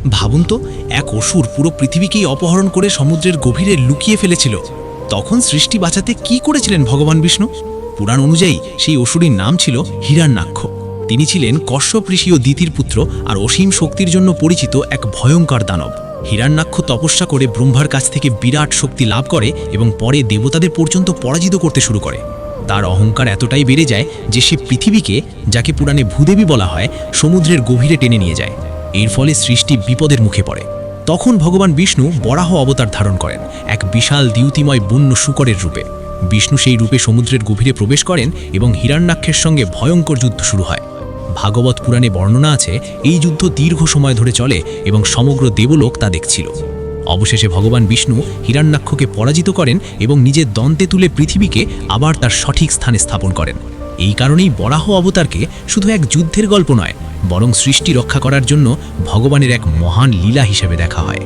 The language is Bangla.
ভাবুন তো, এক অসুর পুরো পৃথিবীকেই অপহরণ করে সমুদ্রের গভীরে লুকিয়ে ফেলেছিল। তখন সৃষ্টি বাঁচাতে কি করেছিলেন ভগবান বিষ্ণু? পুরাণ অনুযায়ী সেই অসুরীর নাম ছিল হিরণ্যাক্ষ। তিনি ছিলেন কশ্যপ ঋষি ও দিতির পুত্র আর অসীম শক্তির জন্য পরিচিত এক ভয়ঙ্কর দানব। হিরণ্যাক্ষ তপস্যা করে ব্রহ্মার কাছ থেকে বিরাট শক্তি লাভ করে এবং পরে দেবতাদের পর্যন্ত পরাজিত করতে শুরু করে। তার অহংকার এতটাই বেড়ে যায় যে সে পৃথিবীকে, যাকে পুরাণে ভূদেবী বলা হয়, সমুদ্রের গভীরে টেনে নিয়ে যায়। এর ফলে সৃষ্টি বিপদের মুখে পড়ে। তখন ভগবান বিষ্ণু বরাহ অবতার ধারণ করেন, এক বিশাল দ্যুতিময় বন্য শূকরের রূপে। বিষ্ণু সেই রূপে সমুদ্রের গভীরে প্রবেশ করেন এবং হিরণ্যাক্ষের সঙ্গে ভয়ঙ্কর যুদ্ধ শুরু হয়। ভাগবত পুরাণে বর্ণনা আছে, এই যুদ্ধ দীর্ঘ সময় ধরে চলে এবং সমগ্র দেবলোক তা দেখছিল। অবশেষে ভগবান বিষ্ণু হিরণ্যাক্ষকে পরাজিত করেন এবং নিজের দন্তে তুলে পৃথিবীকে আবার তার সঠিক স্থানে স্থাপন করেন। এই কারণেই বরাহ অবতারকে শুধু এক যুদ্ধের গল্প নয়, বরং সৃষ্টি রক্ষা করার জন্য ভগবানের এক মহান লীলা হিসেবে দেখা হয়।